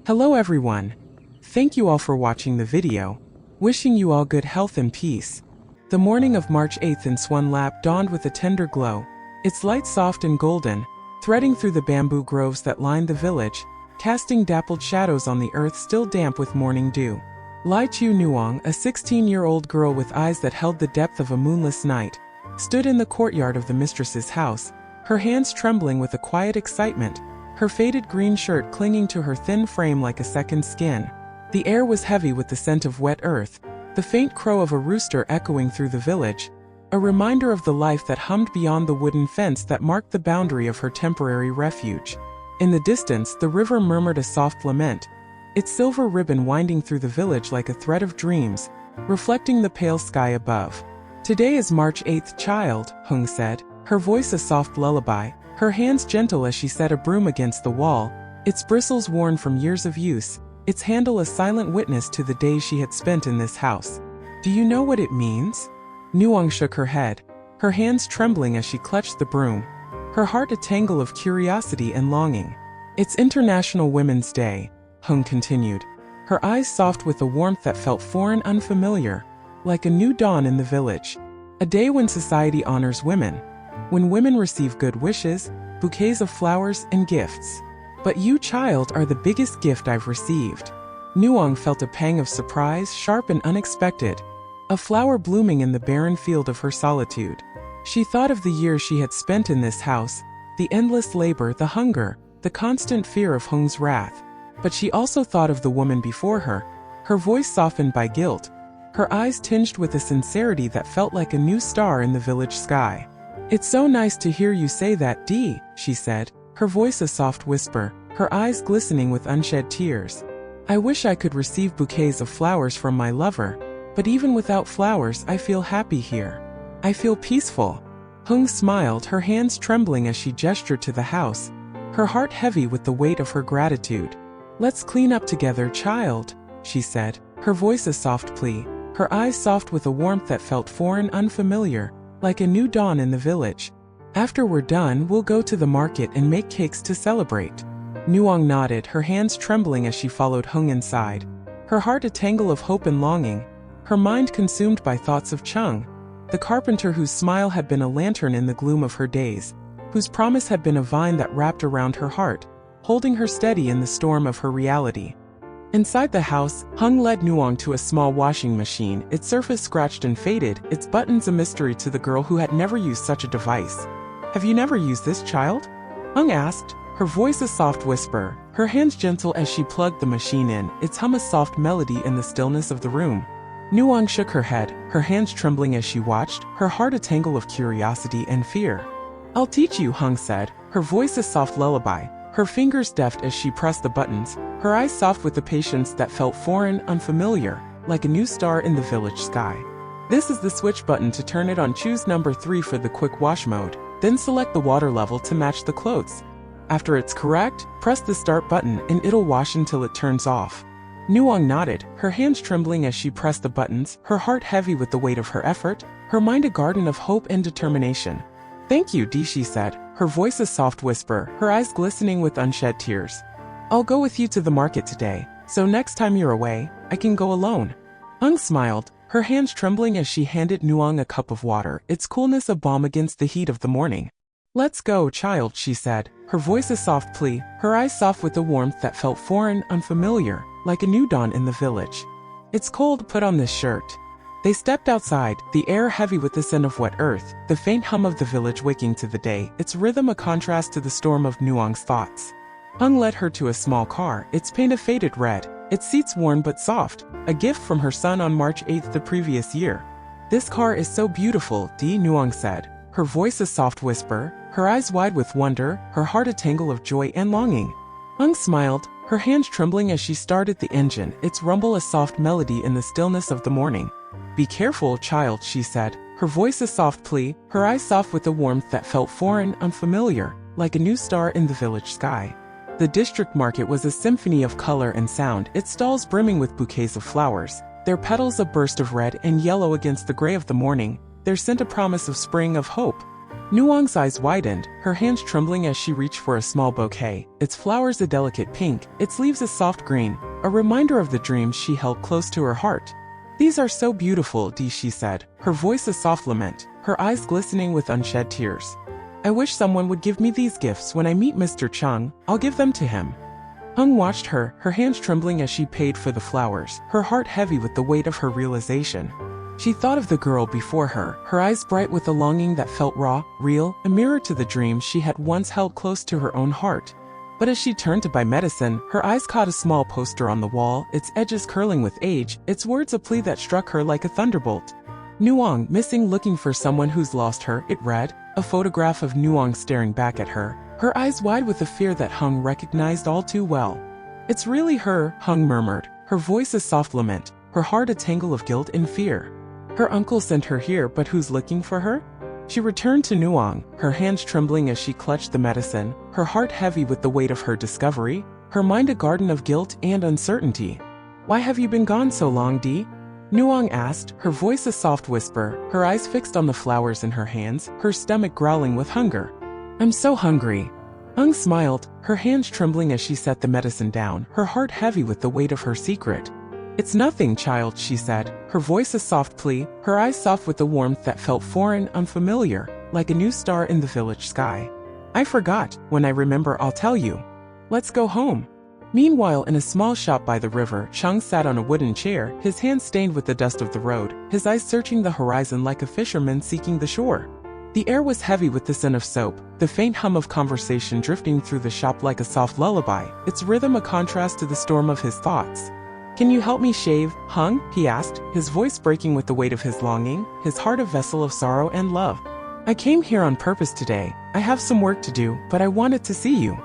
Hello everyone. Thank you all for watching the video. Wishing you all good health and peace. The morning of March 8th in Swan Lap dawned with a tender glow, its light soft and golden, threading through the bamboo groves that lined the village, casting dappled shadows on the earth still damp with morning dew. Tieu Nuong, a 16-year-old girl with eyes that held the depth of a moonless night, stood in the courtyard of the mistress's house, her hands trembling with a quiet excitement, her faded green shirt clinging to her thin frame like a second skin. The air was heavy with the scent of wet earth, the faint crow of a rooster echoing through the village, a reminder of the life that hummed beyond the wooden fence that marked the boundary of her temporary refuge. In the distance, the river murmured a soft lament, its silver ribbon winding through the village like a thread of dreams, reflecting the pale sky above. Today is March 8th, child, Chung said, her voice a soft lullaby, her hands gentle as she set a broom against the wall, its bristles worn from years of use, its handle a silent witness to the days she had spent in this house. Do you know what it means? Nuong shook her head, her hands trembling as she clutched the broom, her heart a tangle of curiosity and longing. It's International Women's Day, Chung continued, her eyes soft with a warmth that felt foreign, unfamiliar, like a new dawn in the village. A day when society honors women, when women receive good wishes, bouquets of flowers and gifts. But you, child, are the biggest gift I've received. Nuong felt a pang of surprise, sharp and unexpected, a flower blooming in the barren field of her solitude. She thought of the years she had spent in this house, the endless labor, the hunger, the constant fear of Chung's wrath. But she also thought of the woman before her voice softened by guilt, her eyes tinged with a sincerity that felt like a new star in the village sky. It's so nice to hear you say that, Dee, she said, her voice a soft whisper, her eyes glistening with unshed tears. I wish I could receive bouquets of flowers from my lover, but even without flowers I feel happy here. I feel peaceful. Chung smiled, her hands trembling as she gestured to the house, her heart heavy with the weight of her gratitude. Let's clean up together, child, she said, her voice a soft plea, her eyes soft with a warmth that felt foreign, unfamiliar, like a new dawn in the village. After we're done, we'll go to the market and make cakes to celebrate. Nuong nodded, her hands trembling as she followed Chung inside, her heart a tangle of hope and longing, her mind consumed by thoughts of Chung, the carpenter whose smile had been a lantern in the gloom of her days, whose promise had been a vine that wrapped around her heart, holding her steady in the storm of her reality. Inside the house, Chung led Nuong to a small washing machine, its surface scratched and faded, its buttons a mystery to the girl who had never used such a device. Have you never used this, child? Chung asked, her voice a soft whisper, her hands gentle as she plugged the machine in, its hum a soft melody in the stillness of the room. Nuong shook her head, her hands trembling as she watched, her heart a tangle of curiosity and fear. I'll teach you, Chung said, her voice a soft lullaby, her fingers deft as she pressed the buttons, her eyes soft with a patience that felt foreign, unfamiliar, like a new star in the village sky. This is the switch button to turn it on. Choose number 3 for the quick wash mode, then select the water level to match the clothes. After it's correct, press the start button and it'll wash until it turns off. Nuong nodded, her hands trembling as she pressed the buttons, her heart heavy with the weight of her effort, her mind a garden of hope and determination. Thank you, Dee, she said, her voice a soft whisper, her eyes glistening with unshed tears. I'll go with you to the market today, so next time you're away, I can go alone. Chung smiled, her hands trembling as she handed Nuong a cup of water, its coolness a balm against the heat of the morning. Let's go, child, she said, her voice a soft plea, her eyes soft with a warmth that felt foreign, unfamiliar, like a new dawn in the village. It's cold, put on this shirt. They stepped outside, the air heavy with the scent of wet earth, the faint hum of the village waking to the day, its rhythm a contrast to the storm of Nuong's thoughts. Chung led her to a small car, its paint a faded red, its seats worn but soft, a gift from her son on March 8th the previous year. This car is so beautiful, Dee, Nuong said, her voice a soft whisper, her eyes wide with wonder, her heart a tangle of joy and longing. Chung smiled, her hands trembling as she started the engine, its rumble a soft melody in the stillness of the morning. Be careful, child, she said, her voice a soft plea, her eyes soft with a warmth that felt foreign, unfamiliar, like a new star in the village sky. The district market was a symphony of color and sound, its stalls brimming with bouquets of flowers, their petals a burst of red and yellow against the gray of the morning, their scent a promise of spring, of hope. Nuong's eyes widened, her hands trembling as she reached for a small bouquet, its flowers a delicate pink, its leaves a soft green, a reminder of the dreams she held close to her heart. "These are so beautiful, Dee," she said, her voice a soft lament, her eyes glistening with unshed tears. "I wish someone would give me these gifts when I meet Mr. Chung. I'll give them to him." Chung watched her hands trembling as she paid for the flowers, her heart heavy with the weight of her realization. She thought of the girl before her eyes bright with a longing that felt raw, real, a mirror to the dreams she had once held close to her own heart. But as she turned to buy medicine, her eyes caught a small poster on the wall, its edges curling with age, its words a plea that struck her like a thunderbolt. "Nuong, missing, looking for someone who's lost her," it read, a photograph of Nuong staring back at her eyes wide with a fear that Chung recognized all too well. "It's really her," Chung murmured, her voice a soft lament, her heart a tangle of guilt and fear. "Her uncle sent her here, but who's looking for her?" She returned to Nuong, her hands trembling as she clutched the medicine, her heart heavy with the weight of her discovery, her mind a garden of guilt and uncertainty. "Why have you been gone so long, Dee?" Nuong asked, her voice a soft whisper, her eyes fixed on the flowers in her hands, her stomach growling with hunger. "I'm so hungry." Chung smiled, her hands trembling as she set the medicine down, her heart heavy with the weight of her secret. "It's nothing, child," she said, her voice a soft plea, her eyes soft with a warmth that felt foreign, unfamiliar, like a new star in the village sky. "I forgot. When I remember, I'll tell you. Let's go home." Meanwhile, in a small shop by the river, Chung sat on a wooden chair, his hands stained with the dust of the road, his eyes searching the horizon like a fisherman seeking the shore. The air was heavy with the scent of soap, the faint hum of conversation drifting through the shop like a soft lullaby, its rhythm a contrast to the storm of his thoughts. "Can you help me shave, Chung?" he asked, his voice breaking with the weight of his longing, his heart a vessel of sorrow and love. "I came here on purpose today. I have some work to do, but I wanted to see you."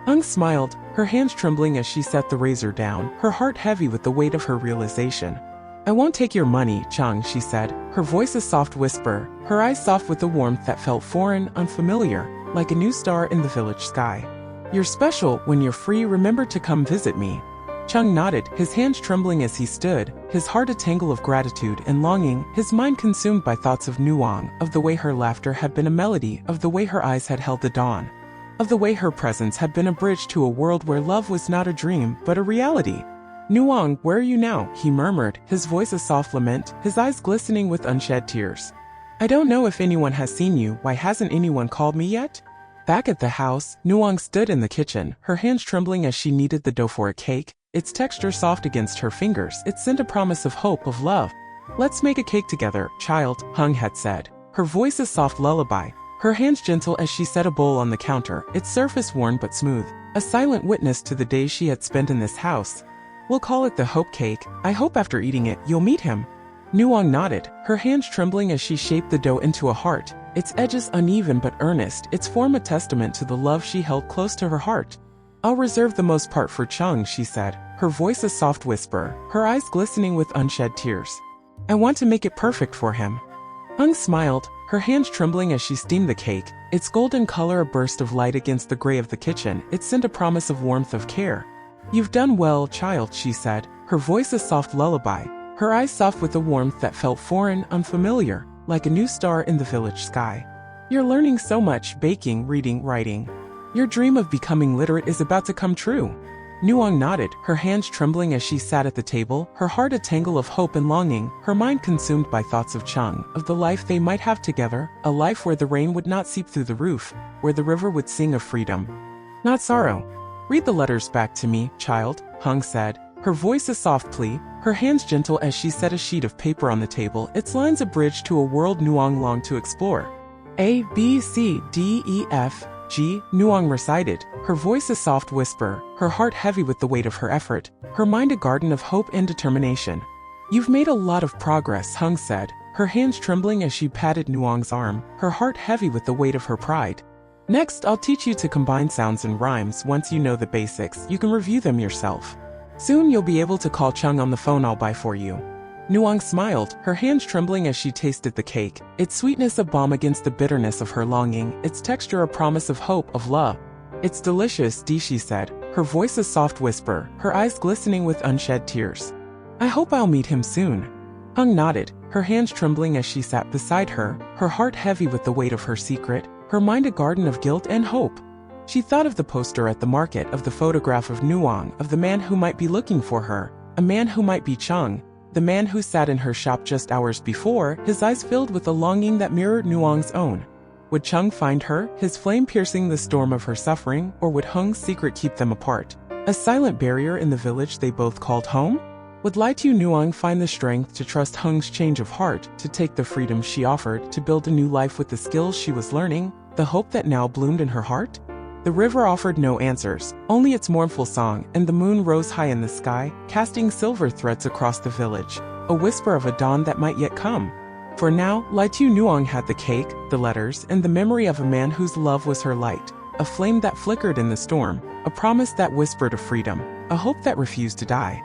Chung smiled, her hands trembling as she set the razor down, her heart heavy with the weight of her realization. "I won't take your money, Chung," she said, her voice a soft whisper, her eyes soft with a warmth that felt foreign, unfamiliar, like a new star in the village sky. "You're special. When you're free, remember to come visit me." Chung nodded, his hands trembling as he stood, his heart a tangle of gratitude and longing, his mind consumed by thoughts of Nuong, of the way her laughter had been a melody, of the way her eyes had held the dawn, of the way her presence had been a bridge to a world where love was not a dream, but a reality. "Nuong, where are you now?" he murmured, his voice a soft lament, his eyes glistening with unshed tears. "I don't know if anyone has seen you. Why hasn't anyone called me yet?" Back at the house, Nuong stood in the kitchen, her hands trembling as she kneaded the dough for a cake, its texture soft against her fingers, it sent a promise of hope, of love. "Let's make a cake together, child," Chung had said, her voice a soft lullaby, her hands gentle as she set a bowl on the counter, its surface worn but smooth, a silent witness to the days she had spent in this house. "We'll call it the Hope Cake. I hope after eating it, you'll meet him." Nuong nodded, her hands trembling as she shaped the dough into a heart, its edges uneven but earnest, its form a testament to the love she held close to her heart. "I'll reserve the most part for Chung," she said, her voice a soft whisper, her eyes glistening with unshed tears. "I want to make it perfect for him." Chung smiled, her hands trembling as she steamed the cake, its golden color a burst of light against the gray of the kitchen, it sent a promise of warmth, of care. "You've done well, child," she said, her voice a soft lullaby, her eyes soft with a warmth that felt foreign, unfamiliar, like a new star in the village sky. "You're learning so much, baking, reading, writing. Your dream of becoming literate is about to come true." Nuong nodded, her hands trembling as she sat at the table, her heart a tangle of hope and longing, her mind consumed by thoughts of Chung, of the life they might have together, a life where the rain would not seep through the roof, where the river would sing of freedom, not sorrow. "Read the letters back to me, child," Chung said, her voice a soft plea, her hands gentle as she set a sheet of paper on the table, its lines a bridge to a world Nuong longed to explore. "A, B, C, D, E, F, G," Nuong recited, her voice a soft whisper, her heart heavy with the weight of her effort, her mind a garden of hope and determination. "You've made a lot of progress," Chung said, her hands trembling as she patted Nuong's arm, her heart heavy with the weight of her pride. "Next, I'll teach you to combine sounds and rhymes. Once you know the basics, you can review them yourself. Soon you'll be able to call Chung on the phone I'll buy for you." Nuong smiled, her hands trembling as she tasted the cake, its sweetness a balm against the bitterness of her longing, its texture a promise of hope, of love. "It's delicious, Dee," she said, her voice a soft whisper, her eyes glistening with unshed tears. "I hope I'll meet him soon." Chung nodded, her hands trembling as she sat beside her heart heavy with the weight of her secret, her mind a garden of guilt and hope. She thought of the poster at the market, of the photograph of Nuong, of the man who might be looking for her, a man who might be Chung, the man who sat in her shop just hours before, his eyes filled with a longing that mirrored Nuong's own. Would Chung find her, his flame piercing the storm of her suffering, or would Hung's secret keep them apart? A silent barrier in the village they both called home? Would Tieu Nuong find the strength to trust Hung's change of heart, to take the freedom she offered, to build a new life with the skills she was learning, the hope that now bloomed in her heart? The river offered no answers, only its mournful song, and the moon rose high in the sky, casting silver threads across the village, a whisper of a dawn that might yet come. For now, Tieu Nuong had the cake, the letters, and the memory of a man whose love was her light, a flame that flickered in the storm, a promise that whispered of freedom, a hope that refused to die.